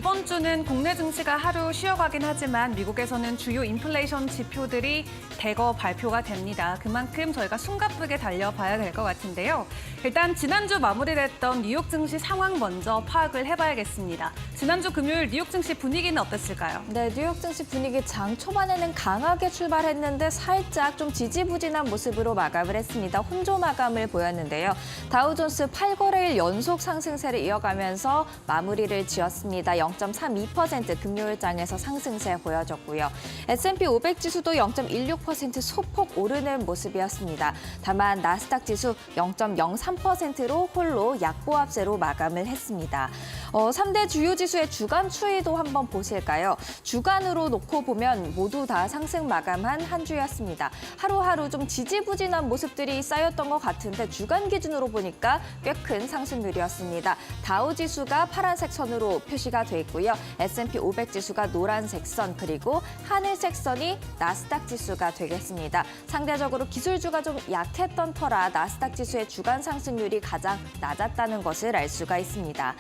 이번 주는 국내 증시가 하루 쉬어가긴 하지만 미국에서는 주요 인플레이션 지표들이 대거 발표가 됩니다. 그만큼 저희가 숨가쁘게 달려봐야 될 것 같은데요. 일단 지난주 마무리됐던 뉴욕 증시 상황 먼저 파악을 해봐야겠습니다. 지난주 금요일 뉴욕 증시 분위기는 어땠을까요? 네, 뉴욕 증시 분위기 장 초반에는 강하게 출발했는데 살짝 좀 지지부진한 모습으로 마감을 했습니다. 혼조 마감을 보였는데요. 다우존스 8거래일 연속 상승세를 이어가면서 마무리를 지었습니다. 0.32% 금요일장에서 상승세 보여줬고요. S&P 500 지수도 0.16% 소폭 오르는 모습이었습니다. 다만 나스닥 지수 0.03%로 홀로 약보합세로 마감을 했습니다. 3대 주요 지수의 주간 추이도 한번 보실까요? 주간으로 놓고 보면 모두 다 상승 마감한 한 주였습니다. 하루하루 좀 지지부진한 모습들이 쌓였던 것 같은데 주간 기준으로 보니까 꽤 큰 상승률이었습니다. 다우 지수가 파란색 선으로 표시가 돼 있고요. S&P 500 지수가 노란색 선, 그리고 하늘색 선이 나스닥 지수가 되겠습니다. 상대적으로 기술주가 좀 약했던 터라 나스닥 지수의 주간 상승률이 가장 낮았다는 것을 알 수가 있습니다.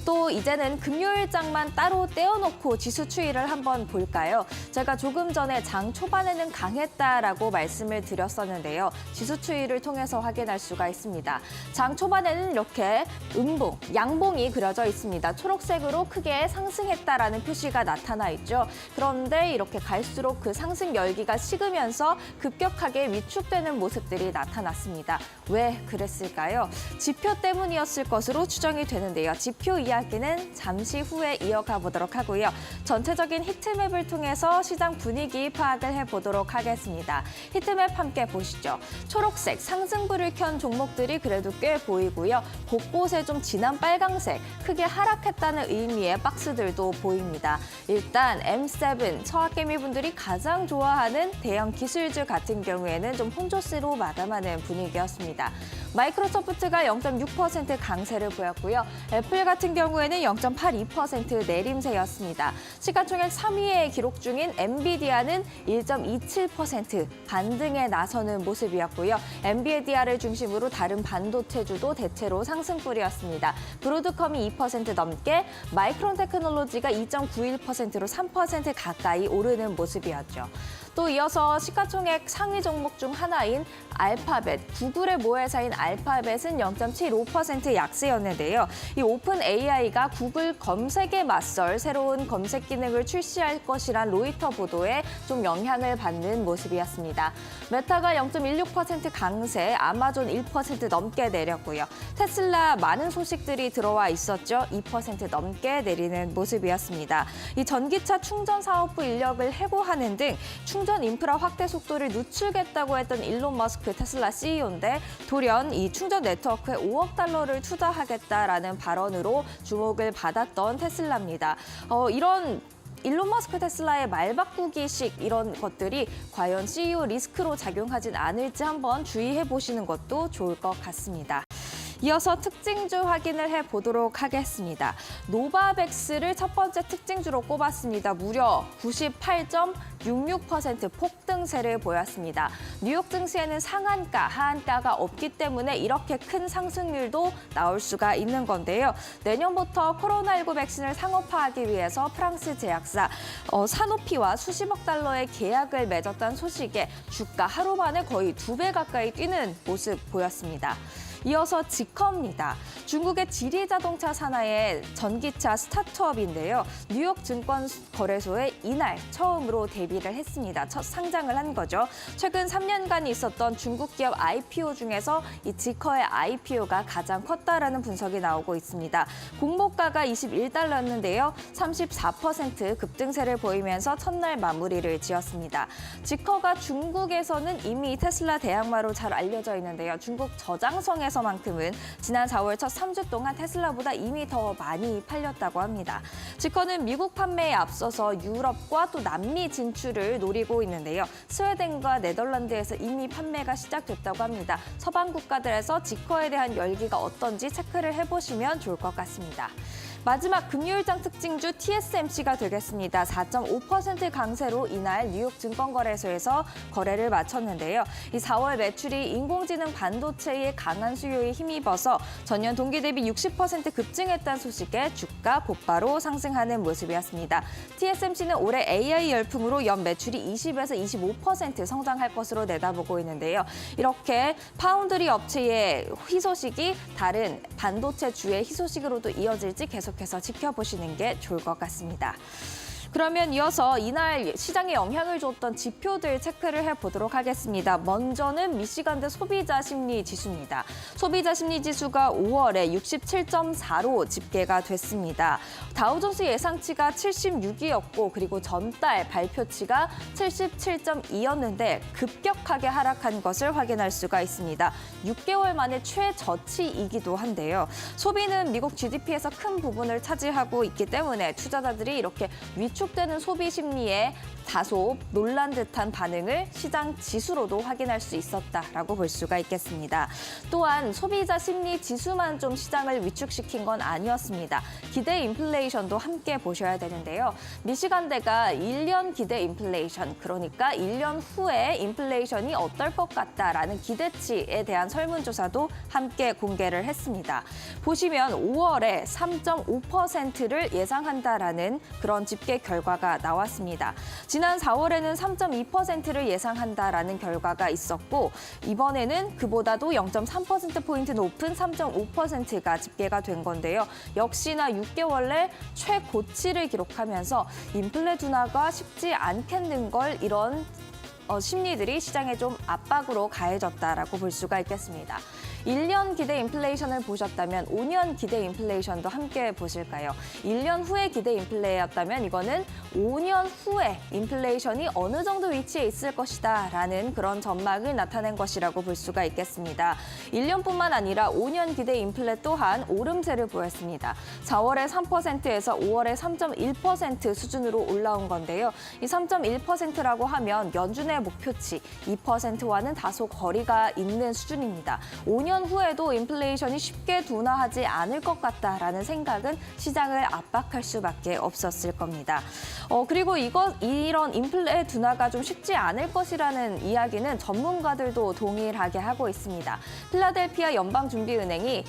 또 이제는 금요일장만 따로 떼어놓고 지수 추이를 한번 볼까요? 제가 조금 전에 장 초반에는 강했다라고 말씀을 드렸었는데요. 지수 추이를 통해서 확인할 수가 있습니다. 장 초반에는 이렇게 음봉, 양봉이 그려져 있습니다. 초록색으로 크게 상승했다라는 표시가 나타나 있죠. 그런데 이렇게 갈수록 그 상승 열기가 식으면서 급격하게 위축되는 모습들이 나타났습니다. 왜 그랬을까요? 지표 때문이었을 것으로 추정이 되는데요. 지표 이야기는 잠시 후에 이어가 보도록 하고요. 전체적인 히트맵을 통해서 시장 분위기 파악을 해보도록 하겠습니다. 히트맵 함께 보시죠. 초록색 상승불을 켠 종목들이 그래도 꽤 보이고요. 곳곳에 좀 진한 빨강색, 크게 하락했다는 의미의 박스들도 보입니다. 일단 M7, 서학개미분들이 가장 좋아하는 대형 기술주 같은 경우에는 좀 혼조세로 마감하는 분위기였습니다. 마이크로소프트가 0.6% 강세를 보였고요. 애플 같은 경우에는 0.82% 내림세였습니다. 시가총액 3위에 기록 중인 엔비디아는 1.27% 반등에 나서는 모습이었고요. 엔비디아를 중심으로 다른 반도체주도 대체로 상승불이었습니다. 브로드컴이 2% 넘게, 마이크론 테크놀로지가 2.91%로 3% 가까이 오르는 모습이었죠. 또 이어서 시가총액 상위 종목 중 하나인 알파벳, 구글의 모회사인 알파벳은 0.75% 약세였는데요. 이 오픈 AI가 구글 검색에 맞설 새로운 검색 기능을 출시할 것이란 로이터 보도에 좀 영향을 받는 모습이었습니다. 메타가 0.16% 강세, 아마존 1% 넘게 내렸고요. 테슬라 많은 소식들이 들어와 있었죠. 2% 넘게 내리는 모습이었습니다. 이 전기차 충전 사업부 인력을 해고하는 등 충전 인프라 확대 속도를 늦추겠다고 했던 일론 머스크 테슬라 CEO인데 돌연 이 충전 네트워크에 5억 달러를 투자하겠다라는 발언으로 주목을 받았던 테슬라입니다. 이런 일론 머스크 테슬라의 말 바꾸기식 이런 것들이 과연 CEO 리스크로 작용하진 않을지 한번 주의해 보시는 것도 좋을 것 같습니다. 이어서 특징주 확인을 해보도록 하겠습니다. 노바백스를 첫 번째 특징주로 꼽았습니다. 무려 98.66% 폭등세를 보였습니다. 뉴욕 증시에는 상한가, 하한가가 없기 때문에 이렇게 큰 상승률도 나올 수가 있는 건데요. 내년부터 코로나19 백신을 상업화하기 위해서 프랑스 제약사 사노피와 수십억 달러의 계약을 맺었다는 소식에 주가 하루 만에 거의 2배 가까이 뛰는 모습 보였습니다. 이어서 지커입니다. 중국의 지리자동차 산하의 전기차 스타트업인데요. 뉴욕 증권거래소에 이날 처음으로 데뷔를 했습니다. 첫 상장을 한 거죠. 최근 3년간 있었던 중국 기업 IPO 중에서 이 지커의 IPO가 가장 컸다라는 분석이 나오고 있습니다. 공모가가 21달러였는데요. 34% 급등세를 보이면서 첫날 마무리를 지었습니다. 지커가 중국에서는 이미 테슬라 대항마로 잘 알려져 있는데요. 중국 저장성에 에서만큼은 지난 4월 첫 3주 동안 테슬라보다 이미 더 많이 팔렸다고 합니다. 지커는 미국 판매에 앞서서 유럽과 또 남미 진출을 노리고 있는데요. 스웨덴과 네덜란드에서 이미 판매가 시작됐다고 합니다. 서방 국가들에서 지커에 대한 열기가 어떤지 체크를 해보시면 좋을 것 같습니다. 마지막 금요일장 특징주 TSMC가 되겠습니다. 4.5% 강세로 이날 뉴욕 증권거래소에서 거래를 마쳤는데요. 이 4월 매출이 인공지능 반도체의 강한 수요에 힘입어서 전년 동기 대비 60% 급증했다는 소식에 주가 곧바로 상승하는 모습이었습니다. TSMC는 올해 AI 열풍으로 연 매출이 20에서 25% 성장할 것으로 내다보고 있는데요. 이렇게 파운드리 업체의 희소식이 다른 반도체 주의 희소식으로도 이어질지 계속해서 지켜보시는 게 좋을 것 같습니다. 그러면 이어서 이날 시장에 영향을 줬던 지표들 체크를 해보도록 하겠습니다. 먼저는 미시간대 소비자 심리 지수입니다. 소비자 심리 지수가 5월에 67.4로 집계가 됐습니다. 다우존스 예상치가 76이었고 그리고 전달 발표치가 77.2였는데 급격하게 하락한 것을 확인할 수가 있습니다. 6개월 만에 최저치이기도 한데요. 소비는 미국 GDP에서 큰 부분을 차지하고 있기 때문에 투자자들이 이렇게 위축되는 소비 심리에 다소 놀란 듯한 반응을 시장 지수로도 확인할 수 있었다라고 볼 수가 있겠습니다. 또한 소비자 심리 지수만 좀 시장을 위축시킨 건 아니었습니다. 기대 인플레이션도 함께 보셔야 되는데요. 미시간대가 1년 기대 인플레이션, 그러니까 1년 후에 인플레이션이 어떨 것 같다라는 기대치에 대한 설문조사도 함께 공개를 했습니다. 보시면 5월에 3.5%를 예상한다라는 그런 집계 결과가 나왔습니다. 지난 4월에는 3.2%를 예상한다라는 결과가 있었고 이번에는 그보다도 0.3%포인트 높은 3.5%가 집계가 된 건데요. 역시나 6개월 내 최고치를 기록하면서 인플레 둔화가 쉽지 않겠는 걸 이런 심리들이 시장에 좀 압박으로 가해졌다라고 볼 수가 있겠습니다. 1년 기대 인플레이션을 보셨다면 5년 기대 인플레이션도 함께 보실까요? 1년 후에 기대 인플레였다면 이거는 5년 후에 인플레이션이 어느 정도 위치에 있을 것이다 라는 그런 전망을 나타낸 것이라고 볼 수가 있겠습니다. 1년뿐만 아니라 5년 기대 인플레 또한 오름세를 보였습니다. 4월에 3%에서 5월에 3.1% 수준으로 올라온 건데요. 이 3.1%라고 하면 연준의 목표치 2%와는 다소 거리가 있는 수준입니다. 5년 후에도 인플레이션이 쉽게 둔화하지 않을 것 같다라는 생각은 시장을 압박할 수밖에 없었을 겁니다. 그리고 이런 인플레 둔화가 좀 쉽지 않을 것이라는 이야기는 전문가들도 동일하게 하고 있습니다. 필라델피아 연방준비은행이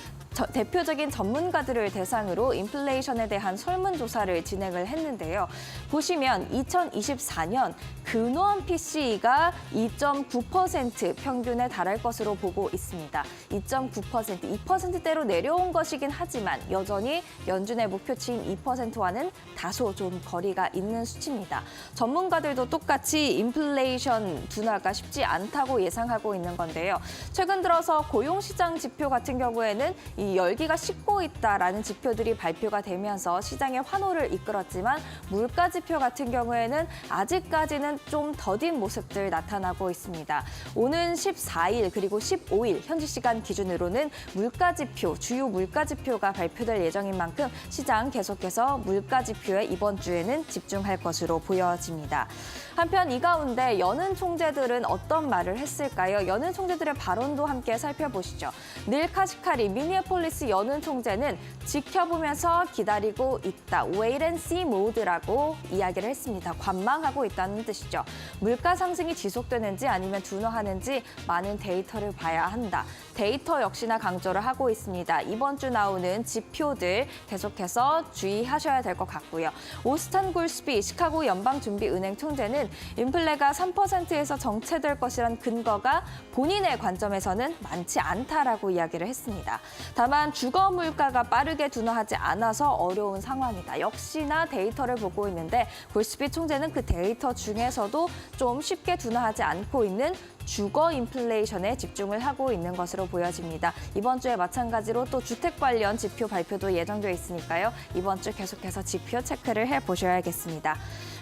대표적인 전문가들을 대상으로 인플레이션에 대한 설문조사를 진행을 했는데요. 보시면 2024년 근원 PCE가 2.9% 평균에 달할 것으로 보고 있습니다. 2.9%, 2%대로 내려온 것이긴 하지만 여전히 연준의 목표치인 2%와는 다소 좀 거리가 있는 수치입니다. 전문가들도 똑같이 인플레이션 둔화가 쉽지 않다고 예상하고 있는 건데요. 최근 들어서 고용시장 지표 같은 경우에는 이 열기가 식고 있다라는 지표들이 발표가 되면서 시장의 환호를 이끌었지만 물가 지표 같은 경우에는 아직까지는 좀 더딘 모습들 나타나고 있습니다. 오는 14일 그리고 15일 현지 시간 기준으로는 물가 지표, 주요 물가 지표가 발표될 예정인 만큼 시장 계속해서 물가 지표에 이번 주에는 집중할 것으로 보여집니다. 한편 이 가운데 여는 총재들은 어떤 말을 했을까요? 여는 총재들의 발언도 함께 살펴보시죠. 닐 카시카리 미니애폴리스 여는 총재는 지켜보면서 기다리고 있다. Wait and see mode라고 이야기를 했습니다. 관망하고 있다는 뜻이죠. 물가 상승이 지속되는지 아니면 둔화하는지 많은 데이터를 봐야 한다. 데이터 역시나 강조를 하고 있습니다. 이번 주 나오는 지표들 계속해서 주의하셔야 될 것 같고요. 오스탄 골스비 시카고 연방준비은행 총재는 인플레가 3%에서 정체될 것이란 근거가 본인의 관점에서는 많지 않다라고 이야기를 했습니다. 다만 주거 물가가 빠르게 둔화하지 않아서 어려운 상황이다. 역시나 데이터를 보고 있는데 골스비 총재는 그 데이터 중에서도 좀 쉽게 둔화하지 않고 있는 주거 인플레이션에 집중을 하고 있는 것으로 보여집니다. 이번 주에 마찬가지로 또 주택 관련 지표 발표도 예정돼 있으니까요. 이번 주 계속해서 지표 체크를 해보셔야겠습니다.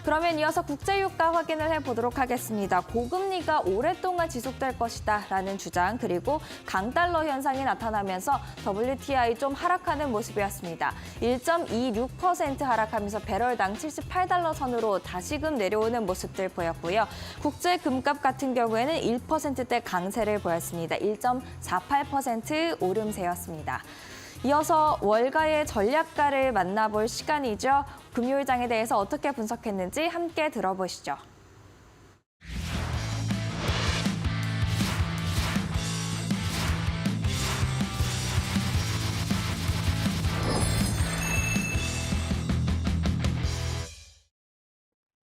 그러면 이어서 국제유가 확인을 해보도록 하겠습니다. 고금리가 오랫동안 지속될 것이다 라는 주장 그리고 강달러 현상이 나타나면서 WTI 좀 하락하는 모습이었습니다. 1.26% 하락하면서 배럴당 78달러 선으로 다시금 내려오는 모습들 보였고요. 국제 금값 같은 경우에는 1%대 강세를 보였습니다. 1.48% 오름세였습니다. 이어서 월가의 전략가를 만나볼 시간이죠. 금요일장에 대해서 어떻게 분석했는지 함께 들어보시죠.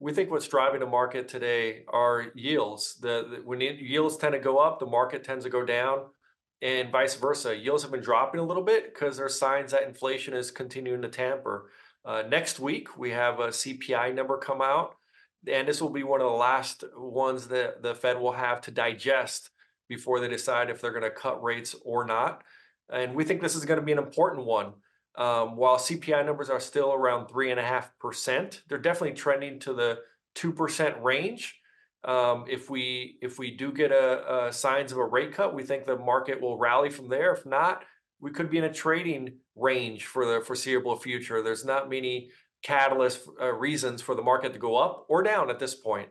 We think what's driving the market today are yields. When yields tend to go up, the market tends to go down, and vice versa. Yields have been dropping a little bit because there are signs that inflation is continuing to tamper. Next week, we have a CPI number come out, and this will be one of the last ones that the Fed will have to digest before they decide if they're going to cut rates or not. And we think this is going to be an important one. While CPI numbers are still around 3.5%, they're definitely trending to the 2% range. If we do get a signs of a rate cut, we think the market will rally from there. If not, we could be in a trading range for the foreseeable future. There's not many catalyst reasons for the market to go up or down at this point.